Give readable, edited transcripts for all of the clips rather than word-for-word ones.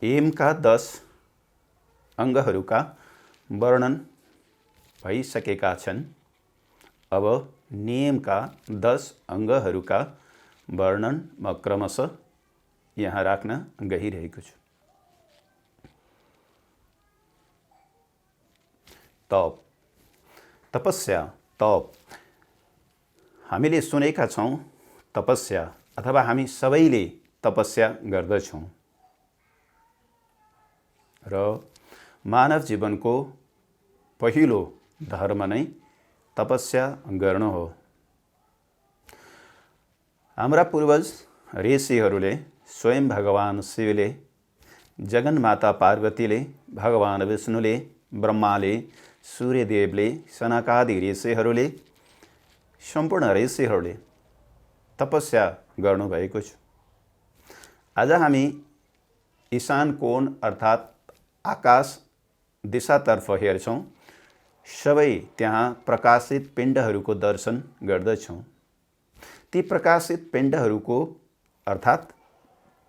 एमका 10 अङ्गहरूका वर्णन भइसकेका छन्। अब नियमका 10 अङ्गहरूका वर्णन म क्रमशः यहाँ राख्न गइरहेको छु। तप, तपस्या, तप। हामीले सुनेका छौँ तपस्या अथवा हामी सबैले तपस्या गर्दछौँ र मानव जीवनको पहिलो धर्म नै तपस्या गर्नु हो। हाम्रा पूर्वज ऋषिहरूले, स्वयं भगवान शिवले, जगन्माता पार्वतीले, भगवान विष्णुले, ब्रह्माले, सूर्यदेवले, सनकादि ऋषिहरूले, सम्पूर्ण ऋषिहरूले तपस्या गर्नुभएको छ। आज हामी ईशान कोण अर्थात् आकाश दिशातर्फ हेर्छौँ। सबै त्यहाँ प्रकाशित पिण्डहरूको दर्शन गर्दछौँ। ती प्रकाशित पिण्डहरूको अर्थात्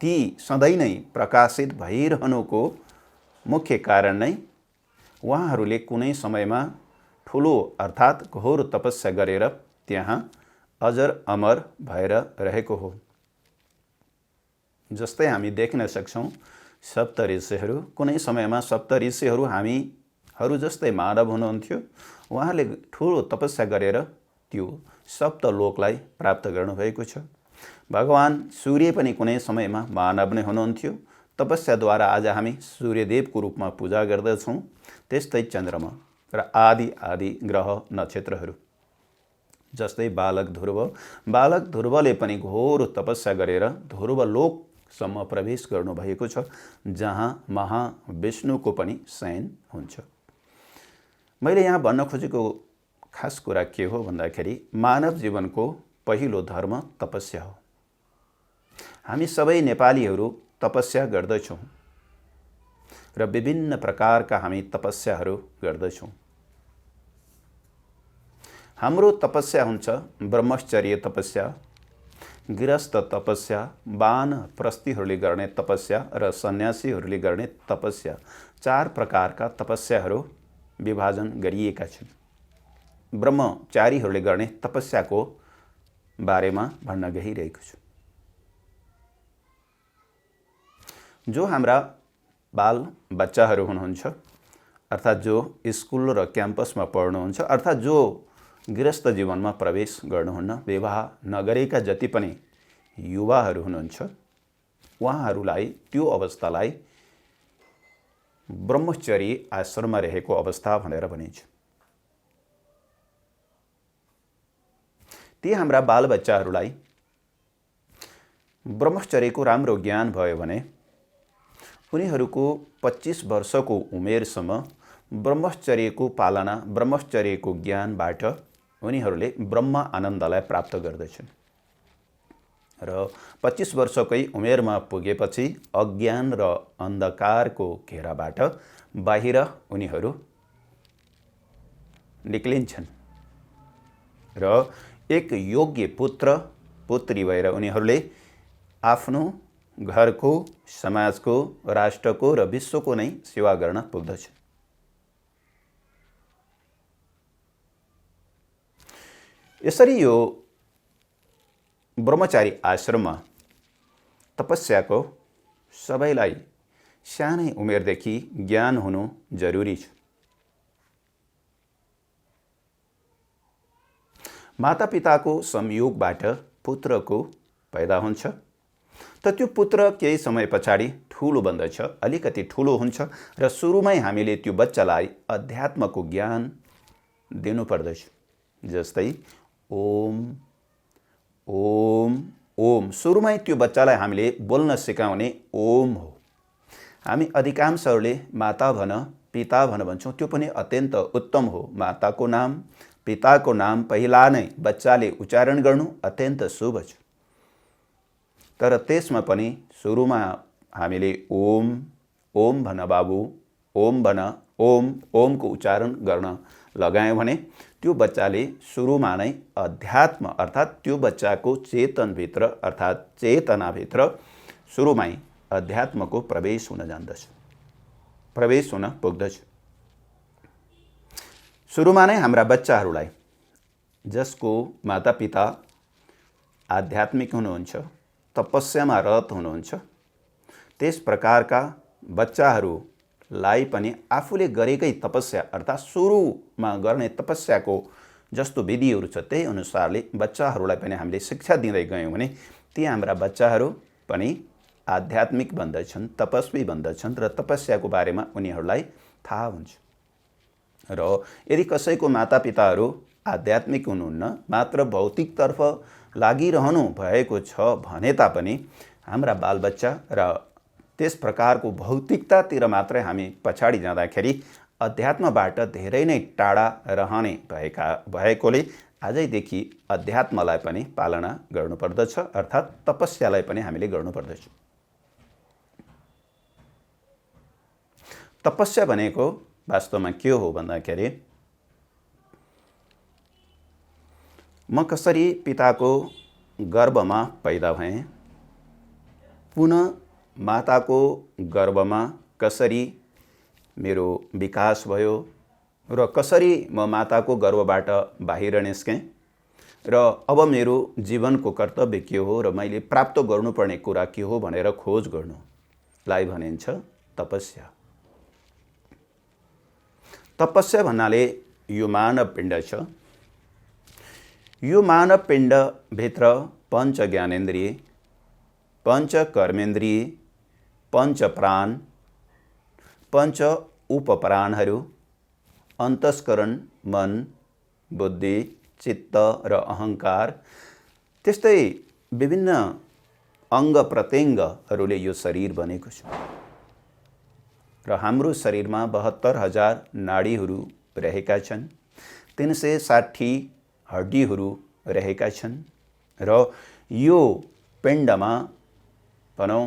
ती सधैँ नै प्रकाशित भइरहनुको मुख्य कारण नै उहाँहरूले कुनै समयमा ठुलो अर्थात् घोर तपस्या गरेर त्यहाँ अजर अमर भएर रहेको हो। जस्तै हामी देख्न सक्छौँ सप्त ऋषिहरू, कुनै समयमा सप्त ऋषिहरू हामीहरू जस्तै मानव हुनुहुन्थ्यो। उहाँले ठुलो तपस्या गरेर त्यो सप्त लोकलाई प्राप्त गर्नुभएको छ। भगवान सूर्य पनि कुनै समयमा मानव नै हुनुहुन्थ्यो। तपस्याद्वारा आज हामी सूर्यदेवको रूपमा पूजा गर्दछौँ। त्यस्तै चन्द्रमा र आदि आदि ग्रह नक्षत्रहरू, जस्तै बालक ध्रुवले पनि घोर तपस्या गरेर ध्रुव लोकसम्म प्रवेश गर्नुभएको छ, जहाँ महाविष्णुको पनि शयन हुन्छ। मैले यहाँ भन्न खोजेको खास कुरा के हो भन्दाखेरि मानव जीवनको पहिलो धर्म तपस्या हो। हामी सबै नेपालीहरू तपस्या गर्दछौँ र विभिन्न प्रकारका हामी तपस्याहरू गर्दछौँ। हाम्रो तपस्या हुन्छ ब्रह्मचर्य तपस्या, गृहस्थ तपस्या, वानप्रस्थीहरूले गर्ने तपस्या र सन्यासीहरूले गर्ने तपस्या। 4 प्रकारका तपस्याहरू विभाजन गरिएका छन्। ब्रह्मचारीहरूले गर्ने तपस्याको बारेमा भन्न गइरहेको छु। जो हाम्रा बाल बच्चाहरू हुनुहुन्छ, अर्थात् जो स्कुल र क्याम्पसमा पढ्नुहुन्छ, अर्थात् जो गृहस्थ जीवनमा प्रवेश गर्नुहुन्न, विवाह नगरेका जति पनि युवाहरू हुनुहुन्छ, उहाँहरूलाई त्यो अवस्थालाई ब्रह्मचर्य आश्रममा रहेको अवस्था भनेर भनिन्छ। ती हाम्रा बालबच्चाहरूलाई ब्रह्मचर्यको राम्रो ज्ञान भयो भने उनीहरूको 25 वर्षको उमेरसम्म ब्रह्मचर्यको पालना, ब्रह्मचर्यको ज्ञानबाट उनीहरूले ब्रह्म आनन्दलाई प्राप्त गर्दछन् र 25 वर्षकै उमेरमा पुगेपछि अज्ञान र अन्धकारको घेराबाट बाहिर उनीहरू निक्लिन्छन् र एक योग्य पुत्र पुत्री भएर उनीहरूले आफ्नो घरको, समाजको, राष्ट्रको र विश्वको नै सेवा गर्न पुग्दछन्। यसरी यो ब्रह्मचारी आश्रममा तपस्याको सबैलाई सानै उमेरदेखि ज्ञान हुनु जरुरी छ। मातापिताको संयोगबाट पुत्रको पैदा हुन्छ, त त्यो पुत्र केही समय पछाडि ठुलो बन्दछ, अलिकति ठुलो हुन्छ र सुरुमै हामीले त्यो बच्चालाई अध्यात्मको ज्ञान दिनुपर्दछ। जस्तै ओम ओम ओम, सुरुमै त्यो बच्चालाई हामीले बोल्न सिकाउने ओम हो। हामी अधिकांशहरूले माता भन पिता भन भन्छौँ, त्यो पनि अत्यन्त उत्तम हो। माताको नाम पिताको नाम पहिला नै बच्चाले उच्चारण गर्नु अत्यन्त शुभ छ। तर त्यसमा पनि सुरुमा हामीले ओम ओम भन बाबु, ओम भन, ओम ओमको उच्चारण गर्न लगायौँ भने त्यो बच्चाले सुरुमा नै अध्यात्म अर्थात् त्यो बच्चाको चेतनभित्र अर्थात् चेतनाभित्र सुरुमै अध्यात्मको प्रवेश हुन जान्दछ, प्रवेश हुन पुग्दछ। सुरुमा नै हाम्रा बच्चाहरूलाई जसको मातापिता आध्यात्मिक हुनुहुन्छ, तपस्यामा रत हुनुहुन्छ, त्यस प्रकारका बच्चाहरूलाई पनि आफूले गरेकै तपस्या अर्थात् सुरुमा गर्ने तपस्याको जस्तो विधिहरू छ त्यही अनुसारले बच्चाहरूलाई पनि हामीले शिक्षा दिँदै गयौँ भने ती हाम्रा बच्चाहरू पनि आध्यात्मिक बन्दछन्, तपस्वी बन्दछन् र तपस्याको बारेमा उनीहरूलाई थाहा हुन्छ। र यदि कसैको मातापिताहरू आध्यात्मिक हुनुहुन्न, मात्र भौतिकतर्फ लागिरहनु भएको छ भने तापनि हाम्रा बालबच्चा र त्यस प्रकारको भौतिकतातिर मात्रै हामी पछाडि जाँदाखेरि अध्यात्मबाट धेरै नै टाढा रहने भएकोले आजैदेखि अध्यात्मलाई पनि पालना गर्नुपर्दछ, अर्थात् तपस्यालाई पनि हामीले गर्नुपर्दछ। तपस्या भनेको वास्तवमा के हो भन्दाखेरि म कसरी पिताको गर्भमा पैदा भएँ, पुनः माताको गर्भमा कसरी मेरो विकास भयो र कसरी म माताको गर्भबाट बाहिर निस्केँ र अब मेरो जीवनको कर्तव्य के हो र मैले प्राप्त गर्नुपर्ने कुरा के हो भनेर खोज गर्नुलाई भनिन्छ तपस्या। तपस्या भन्नाले यो मानव पिण्ड छ। यो मानव पिण्डभित्र पञ्च ज्ञानेन्द्रिय, पञ्च कर्मेन्द्रिय, पञ्च प्राण, पञ्च उपप्राणहरू, अन्तस्करण, मन, बुद्धि, चित्त र अहङ्कार, त्यस्तै विभिन्न अङ्ग प्रत्यङ्गहरूले यो शरीर बनेको छ। र हाम्रो शरीरमा 72,000 नाडीहरू रहेका छन्, 360 हड्डीहरू रहेका छन् र यो पिण्डमा भनौँ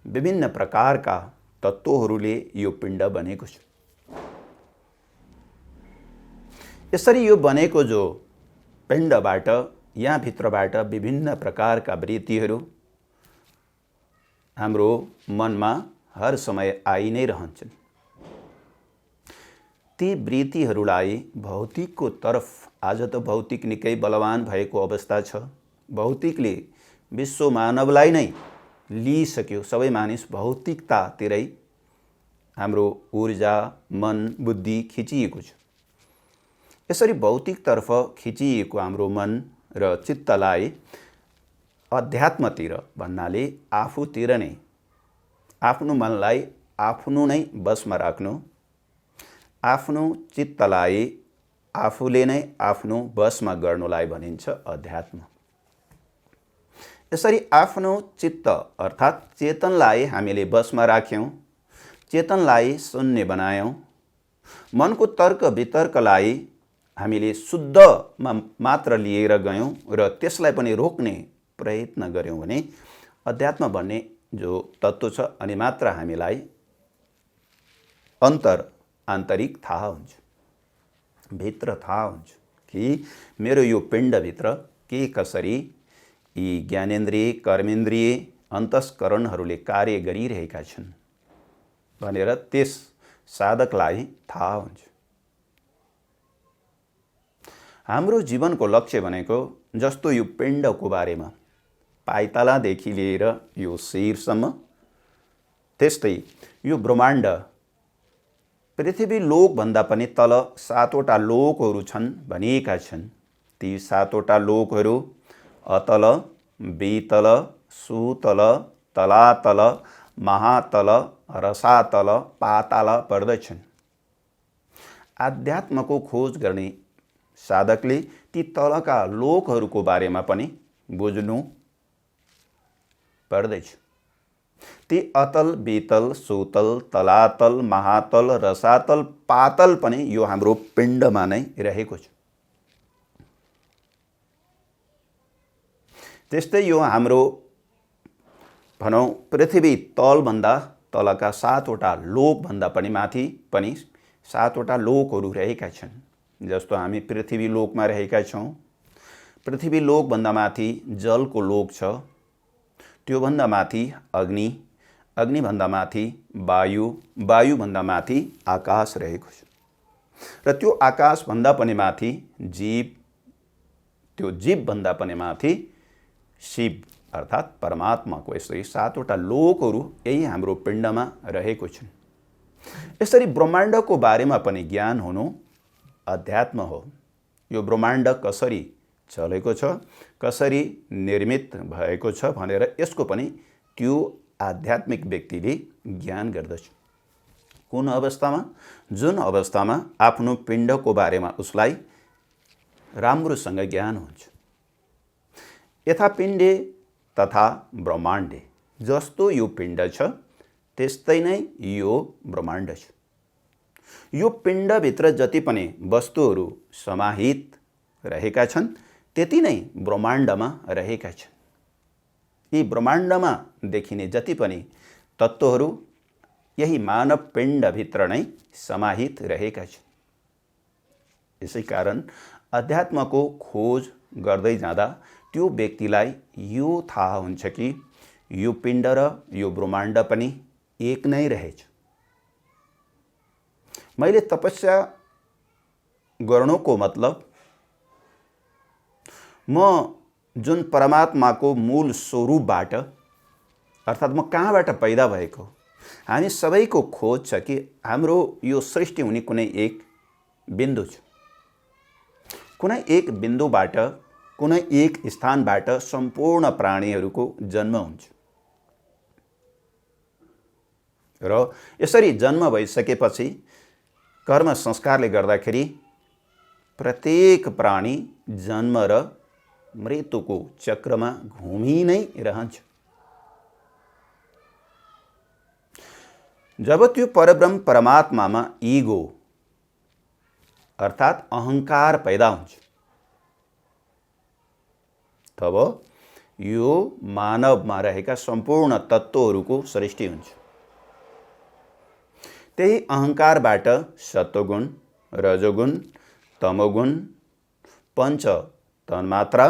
विभिन्न प्रकारका तत्त्वहरूले यो पिण्ड बनेको छ। यसरी यो बनेको जो पिण्डबाट यहाँभित्रबाट विभिन्न प्रकारका वृत्तिहरू हाम्रो मनमा हर समय आई नै रहन्छन्। ती वृत्तिहरूलाई भौतिकको तर्फ, आज त भौतिक निकै बलवान भएको अवस्था छ, भौतिकले विश्व मानवलाई नै लिइसक्यो, सबै मानिस भौतिकतातिरै हाम्रो ऊर्जा, मन, बुद्धि खिचिएको छ। यसरी भौतिकतर्फ खिचिएको हाम्रो मन र चित्तलाई अध्यात्मतिर भन्नाले आफूतिर नै, आफ्नो मनलाई आफ्नो नै बसमा राख्नु, आफ्नो चित्तलाई आफूले नै आफ्नो बसमा गर्नुलाई भनिन्छ अध्यात्म। यसरी आफ्नो चित्त अर्थात् चेतनलाई हामीले बसमा राख्यौँ, चेतनलाई शून्य बनायौँ, मनको तर्क वितर्कलाई हामीले शुद्धमा मात्र लिएर गयौँ र त्यसलाई पनि रोक्ने प्रयत्न गऱ्यौँ भने अध्यात्म भन्ने जो तत्त्व छ अनि मात्र हामीलाई आन्तरिक थाहा हुन्छ, भित्र थाहा हुन्छ कि मेरो यो पिण्डभित्र के कसरी यी ज्ञानेन्द्रिय, कर्मेन्द्रिय, अन्तस्करणहरूले कार्य गरिरहेका छन् भनेर त्यस साधकलाई थाहा हुन्छ। हाम्रो जीवनको लक्ष्य भनेको जस्तो यो पिण्डको बारेमा पाइतालादेखि लिएर यो शिरसम्म त्यस्तै यो ब्रह्माण्ड पृथ्वी लोकभन्दा पनि तल 7वटा लोकहरू छन् भनिएका छन्। ती 7वटा लोकहरू अतल, बीतल, सुतल, तलातल, महातल, रसातल, पाताल पर्दछन्। आध्यात्मको खोज गर्ने साधकले ती तलका लोकहरूको बारेमा पनि बुझ्नु पर्दैछ। ती अतल, बीतल, सुतल, तलातल, महातल, रसातल, पातल पनि यो हाम्रो पिण्डमा नै रहेको छ। त्यस्तै यो हाम्रो भनौँ पृथ्वी तलभन्दा तलका 7वटा लोकभन्दा पनि माथि पनि 7वटा लोकहरू रहेका छन्। जस्तो हामी पृथ्वी लोकमा रहेका छौँ। पृथ्वी लोकभन्दा माथि जलको लोक छ, त्योभन्दा माथि अग्नि, अग्निभन्दा माथि वायु, वायुभन्दा माथि आकाश रहेको छ र त्यो आकाशभन्दा पनि माथि जीव, त्यो जीवभन्दा पनि माथि शिव अर्थात् परमात्माको यसरी 7वटा लोकहरू यही हाम्रो पिण्डमा रहेको छन्। यसरी ब्रह्माण्डको बारेमा पनि ज्ञान हुनु अध्यात्म हो। यो ब्रह्माण्ड कसरी चलेको छ, कसरी निर्मित भएको छ भनेर यसको पनि त्यो आध्यात्मिक व्यक्तिले ज्ञान गर्दछ। कुन अवस्थामा? जुन अवस्थामा आफ्नो पिण्डको बारेमा उसलाई राम्रोसँग ज्ञान हुन्छ। यथा पिण्डे तथा ब्रह्माण्डे, जस्तो यो पिण्ड छ त्यस्तै नै यो ब्रह्माण्ड छ। यो पिण्डभित्र जति पनि वस्तुहरू समाहित रहेका छन् त्यति नै ब्रह्माण्डमा रहेका छन्। यी ब्रह्माण्डमा देखिने जति पनि तत्त्वहरू यही मानव पिण्डभित्र नै समाहित रहेका छन्। यसै कारण अध्यात्मको खोज गर्दै जाँदा त्यो व्यक्तिलाई यो थाहा हुन्छ कि यो पिण्ड र यो ब्रह्माण्ड पनि एक नै रहेछ। मैले तपस्या गर्नुको मतलब म जुन परमात्माको मूल स्वरूपबाट अर्थात् म कहाँबाट पैदा भएको, हामी सबैको खोज छ कि हाम्रो यो सृष्टि हुने कुनै एक बिन्दु छ। कुनै एक बिन्दुबाट, कुनै एक स्थानबाट सम्पूर्ण प्राणीहरूको जन्म हुन्छ र यसरी जन्म भइसकेपछि कर्म संस्कारले गर्दाखेरि प्रत्येक प्राणी जन्म र मृत्युको चक्रमा घुमि नै रहन्छ। जब त्यो परब्रह्म परमात्मामा ईगो अर्थात् अहंकार पैदा हुन्छ तब यो मानवमा रहेका सम्पूर्ण तत्त्वहरूको सृष्टि हुन्छ। त्यही अहंकारबाट सत्वगुण, रजोगुण, तमोगुण, पंच तन्मात्रा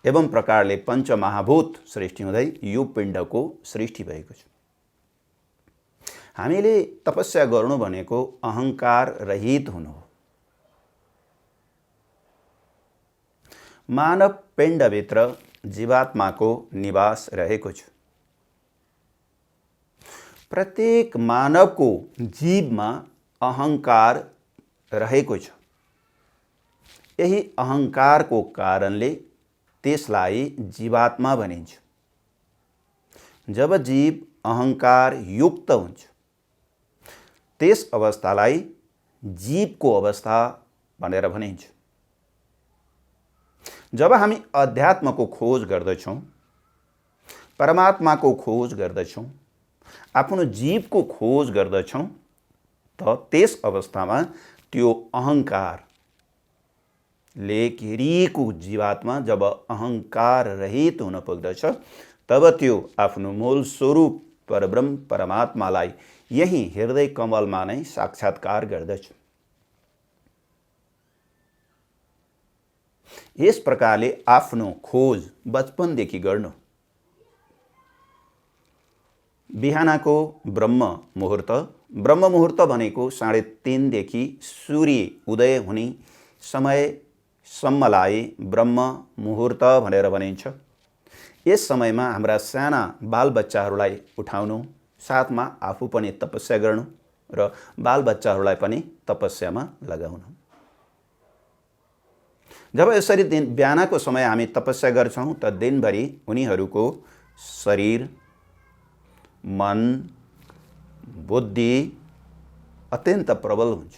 एवं प्रकारले पंच महाभूत सृष्टि हुँदै यो पिण्डको सृष्टि भएको छ। हामीले तपस्या गर्नु भनेको अहंकार रहित हुनु हो। मानव पिण्डभित्र जीवात्माको निवास रहेको छ। प्रत्येक मानवको जीवमा अहंकार रहेको छ। यही अहंकारको कारणले त्यसलाई जीवात्मा भनिन्छ। जब जीव अहंकार युक्त हुन्छ त्यस अवस्थालाई जीवको अवस्था भनेर भनिन्छ। जब हामी अध्यात्मको खोज गर्दछौँ, परमात्माको खोज गर्दछौँ, आफ्नो जीवको खोज गर्दछौँ त त्यस अवस्थामा त्यो अहंकार ले घेरिएको जीवात्मा जब अहंकार रहित हुन पुग्दछ तब त्यो आफ्नो मूल स्वरूप परब्रह्म परमात्मालाई यही हृदय कमलमा नै साक्षात्कार गर्दछ। यस प्रकारले आफ्नो खोज बचपनदेखि गर्नु। बिहानको ब्रह्म मुहूर्त भनेको 3:30 देखि सूर्य उदय हुने समयसम्मलाई ब्रह्म मुहूर्त भनेर भनिन्छ। यस समयमा हाम्रा साना बालबच्चाहरूलाई उठाउनु, साथमा आफू पनि तपस्या गर्नु र बालबच्चाहरूलाई पनि तपस्यामा लगाउनु। जब यसरी बिहानको समय हामी तपस्या गर्छौँ त दिनभरि उनीहरूको शरीर, मन, बुद्धि अत्यन्त प्रबल हुन्छ।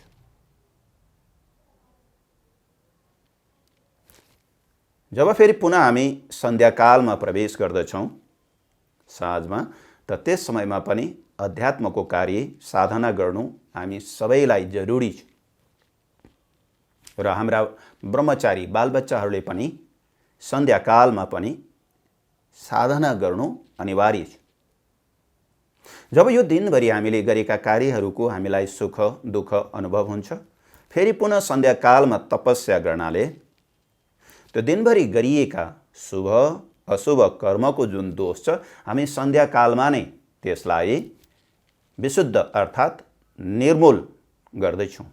जब फेरि पुनः हामी सन्ध्याकालमा प्रवेश गर्दछौँ साँझमा, त त्यस समयमा पनि अध्यात्मको कार्य साधना गर्नु हामी सबैलाई जरुरी छ र हाम्रा ब्रह्मचारी बालबच्चाहरूले पनि सन्ध्याकालमा पनि साधना गर्नु अनिवार्य छ। जब यो दिनभरि हामीले गरेका कार्यहरूको हामीलाई सुख दुःख अनुभव हुन्छ, फेरि पुनः सन्ध्याकालमा तपस्या गर्नाले त्यो दिनभरि गरिएका शुभ अशुभ कर्मको जुन दोष छ, हामी सन्ध्याकालमा नै त्यसलाई विशुद्ध अर्थात् निर्मूल गर्दैछौँ।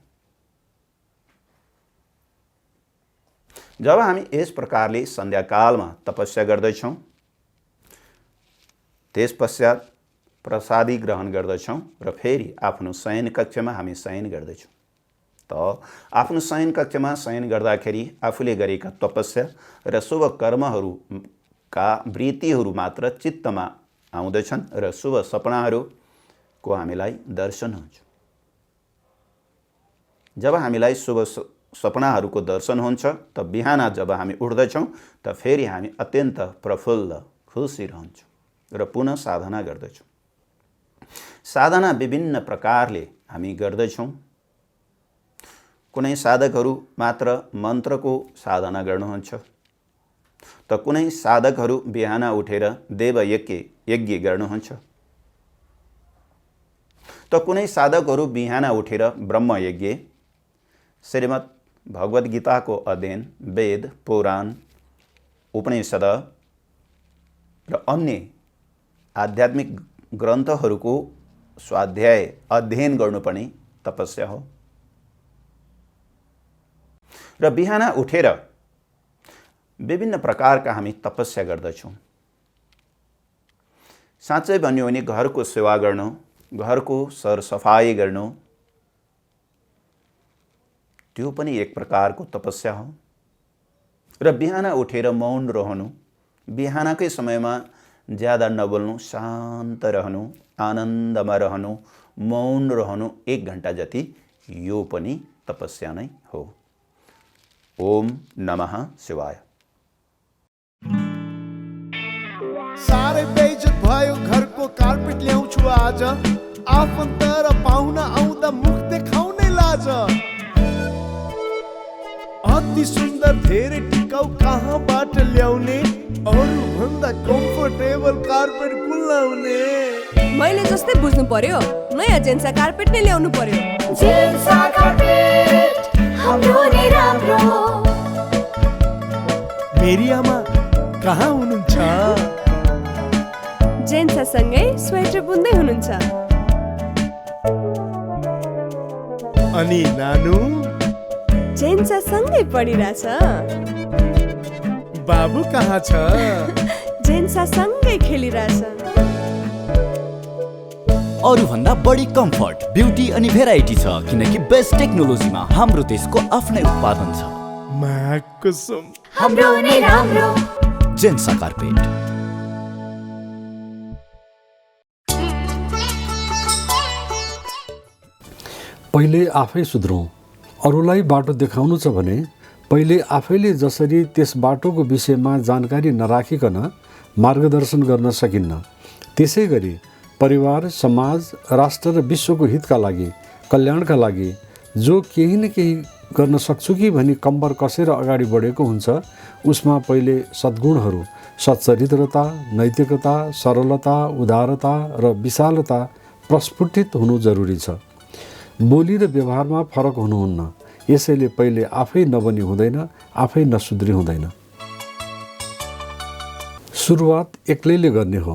जब हामी यस प्रकारले सन्ध्याकालमा तपस्या गर्दैछौँ, त्यस पश्चात प्रसादी ग्रहण गर्दछौँ र फेरि आफ्नो शयन कक्षमा हामी शयन गर्दैछौँ। त आफ्नो शयन कक्षमा शयन गर्दाखेरि आफूले गरेका तपस्या र शुभ कर्महरूका वृत्तिहरू मात्र चित्तमा आउँदछन् र शुभ सपनाहरूको हामीलाई दर्शन हुन्छ। जब हामीलाई शुभ सपनाहरूको दर्शन हुन्छ त बिहान जब हामी उठ्दछौँ त फेरि हामी अत्यन्त प्रफुल्ल खुसी रहन्छौँ र पुनः साधना गर्दछौँ। साधना विभिन्न प्रकारले हामी गर्दछौँ। कुनै साधकहरू मात्र मन्त्रको साधना गर्नुहुन्छ, त कुनै साधकहरू बिहान उठेर देवयज्ञ गर्नुहुन्छ, त कुनै साधकहरू बिहान उठेर ब्रह्मयज्ञ, श्रीमद् भगवद गीताको अध्ययन, वेद, पुराण, उपनिषद र अन्य आध्यात्मिक ग्रन्थहरूको स्वाध्याय अध्ययन गर्नु पनि तपस्या हो। र बिहान उठेर विभिन्न प्रकारका हामी तपस्या गर्दछौँ। साँच्चै भन्यो भने घरको सेवा गर्नु, घरको सरसफाई गर्नु, त्यो पनि एक प्रकारको तपस्या हो। र बिहान उठेर मौन रहनु, बिहानकै समयमा ज्यादा नबोल्नु, शान्त रहनु, आनन्दमा रहनु, मौन रहनु 1 घण्टा जति, यो पनि तपस्या नै हो। ओम नमः शिवाय। साह्रै बेइज्जत भयो, घरको कार्पेट ल्याउँछु आज, आफन्त र पाहुना आउँदा मुख देखाउनै लाज। अति सुन्दर धेरै टिकाउ कहाँबाट ल्याउने, अरू भन्दा कम्फर्टेबल कार्पेट कुन लाउने? मैले जस्तै बुझ्नु पर्यो, नयाँ जेन्सा कार्पेट नै ल्याउनु पर्यो। जेन्सा कार्पेट हाम्रो नै राम्रो। मेरी आमा कहाँ हुनुहुन्छ? जेन्सा सँगै स्वेटर बुन्दै हुनुहुन्छ। अनि नानु जेन्सा सँगै पढिरहेछ। बाबु कहाँ छ? जेन्सा सँगै खेलिरहेछ। अरू भन्दा बढी कम्फर्ट, ब्युटी अनि भेराइटी छ, किनकि बेस्ट टेक्नोलोजीमा हाम्रो देशको आफ्नै उत्पादन छ। माकुसुम हाम्रो नै राम्रो। जेन्सा कार्पेट। पहिले आफै सुध्रौँ। अरूलाई बाटो देखाउनु छ भने पहिले आफैले जसरी त्यस बाटोको विषयमा जानकारी नराखिकन मार्गदर्शन गर्न सकिन्न, त्यसै गरी परिवार, समाज, राष्ट्र र विश्वको हितका लागि, कल्याणका लागि जो केही न केही गर्न सक्छु कि भनी कम्बर कसेर अगाडि बढेको हुन्छ, उसमा पहिले सद्गुणहरू, सच्चरित्रता, नैतिकता, सरलता, उदारता र विशालता प्रस्फुटित हुनु जरुरी छ। बोली र व्यवहारमा फरक हुनुहुन्न। यसैले पहिले आफै नबनी हुँदैन, आफै नसुध्री हुँदैन। सुरुवात एक्लैले गर्ने हो।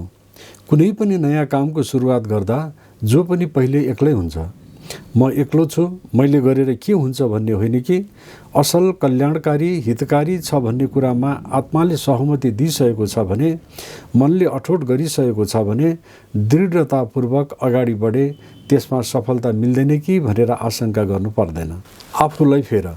कुनै पनि नयाँ कामको सुरुवात गर्दा जो पनि पहिले एक्लै हुन्छ। म एक्लो छु, मैले गरेर के हुन्छ भन्ने होइन कि असल कल्याणकारी हितकारी छ भन्ने कुरामा आत्माले सहमति दिइसकेको छ भने, मनले अठोट गरिसकेको छ भने दृढतापूर्वक अगाडि बढे त्यसमा सफलता मिल्दैन कि भनेर आशंका गर्नु पर्दैन। आफूलाई फेर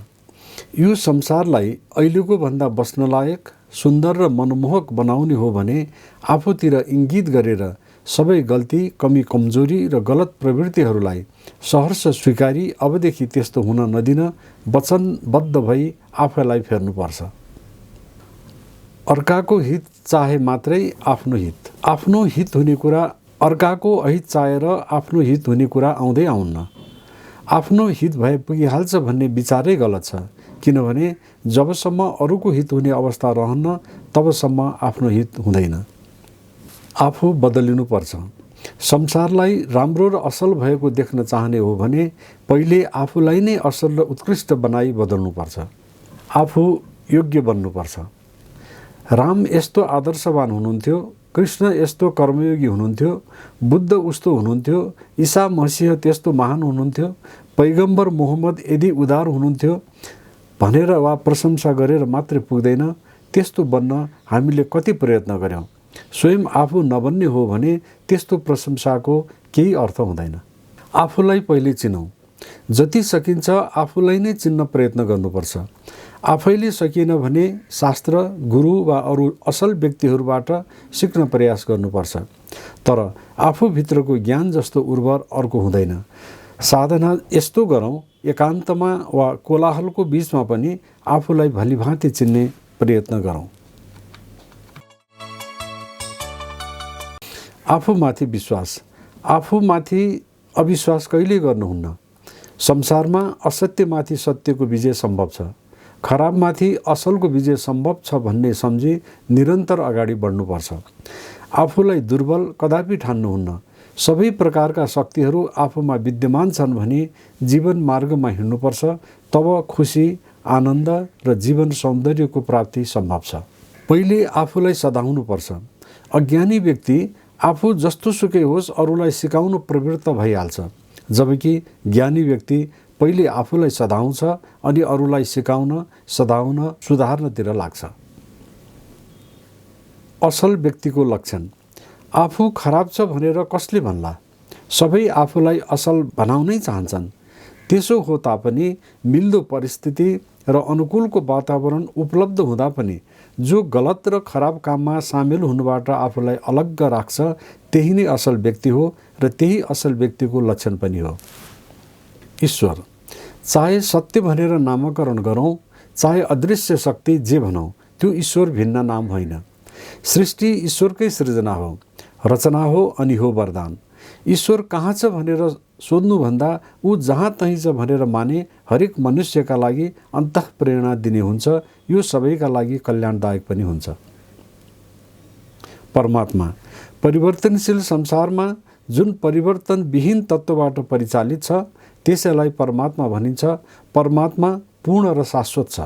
यो संसारलाई अहिलेको भन्दा बस्न लायक, सुन्दर र मनमोहक बनाउने हो भने आफूतिर इङ्गित गरेर सबै गल्ती, कमी, कमजोरी र गलत प्रवृत्तिहरूलाई सहर्ष स्वीकारी अबदेखि त्यस्तो हुन नदिन वचनबद्ध भई आफैलाई फेर्नुपर्छ। अर्काको हित चाहे मात्रै आफ्नो हित हुने कुरा, अर्काको अहित चाहेर आफ्नो हित हुने कुरा आउँदै आउन्न। आफ्नो हित भए पुगिहाल्छ भन्ने विचारै गलत छ, किनभने जबसम्म अरूको हित हुने अवस्था रहन्न तबसम्म आफ्नो हित हुँदैन। आफू बदलिनुपर्छ। संसारलाई राम्रो र असल भएको देख्न चाहने हो भने पहिले आफूलाई नै असल र उत्कृष्ट बनाई बदल्नुपर्छ। आफू योग्य बन्नुपर्छ। राम यस्तो आदर्शवान हुनुहुन्थ्यो, कृष्ण यस्तो कर्मयोगी हुनुहुन्थ्यो, बुद्ध उस्तो हुनुहुन्थ्यो, ईसा मसीह त्यस्तो महान हुनुहुन्थ्यो, पैगम्बर मोहम्मद यदि उदार हुनुहुन्थ्यो भनेर वा प्रशंसा गरेर मात्रै पुग्दैन। त्यस्तो बन्न हामीले कति प्रयत्न गर्यौँ। स्वयं आफू नबन्ने हो भने त्यस्तो प्रशंसाको केही अर्थ हुँदैन। आफूलाई पहिले चिनौँ। जति सकिन्छ आफूलाई नै चिन्न प्रयत्न गर्नुपर्छ। आफैले सकिएन भने शास्त्र, गुरु वा अरू असल व्यक्तिहरूबाट सिक्न प्रयास गर्नुपर्छ। तर आफूभित्रको ज्ञान जस्तो उर्वर अर्को हुँदैन। साधना यस्तो गरौँ, एकान्तमा वा कोलाहलको बीचमा पनि आफूलाई भलीभाँति चिन्ने प्रयत्न गरौँ। आफूमाथि विश्वास। आफूमाथि अविश्वास कहिल्यै गर्नुहुन्न। संसारमा असत्यमाथि सत्यको विजय सम्भव छ, खराबमाथि असलको विजय सम्भव छ भन्ने सम्झी निरन्तर अगाडि बढ्नुपर्छ। आफूलाई दुर्बल कदापि ठान्नुहुन्न। सबै प्रकारका शक्तिहरू आफूमा विद्यमान छन् भने जीवन मार्गमा हिँड्नुपर्छ। तब खुसी, आनन्द र जीवन सौन्दर्यको प्राप्ति सम्भव छ। पहिले आफूलाई सधाउनुपर्छ। अज्ञानी व्यक्ति आफू जस्तोसुकै होस् अरूलाई सिकाउनु प्रवृत्त भइहाल्छ, जबकि ज्ञानी व्यक्ति पहिले आफूलाई सधाउँछ अनि अरूलाई सिकाउन, सधाउन, सुधार्नतिर लाग्छ। असल व्यक्तिको लक्षण। आफू खराब छ भनेर कसले भन्ला? सबै आफूलाई असल बनाउनै चाहन्छन्। त्यसो हो तापनि मिल्दो परिस्थिति र अनुकूलको वातावरण उपलब्ध हुँदा पनि जो गलत र खराब काममा सामेल हुनुबाट आफूलाई अलग्ग राख्छ त्यही नै असल व्यक्ति हो र त्यही असल व्यक्तिको लक्षण पनि हो। ईश्वर। चाहे सत्य भनेर नामकरण गरौँ, चाहे अदृश्य शक्ति जे भनौँ, त्यो ईश्वर भिन्न नाम होइन। सृष्टि ईश्वरकै सृजना हो, रचना हो अनि हो वरदान। ईश्वर कहाँ छ भनेर सोध्नुभन्दा ऊ जहाँ तहीँ छ भनेर माने हरेक मनुष्यका लागि अन्तःप्रेरणा दिने हुन्छ। यो सबैका लागि कल्याणदायक पनि हुन्छ। परमात्मा। परिवर्तनशील संसारमा जुन परिवर्तनविहीन तत्त्वबाट परिचालित छ त्यसैलाई परमात्मा भनिन्छ। परमात्मा पूर्ण र शाश्वत छ।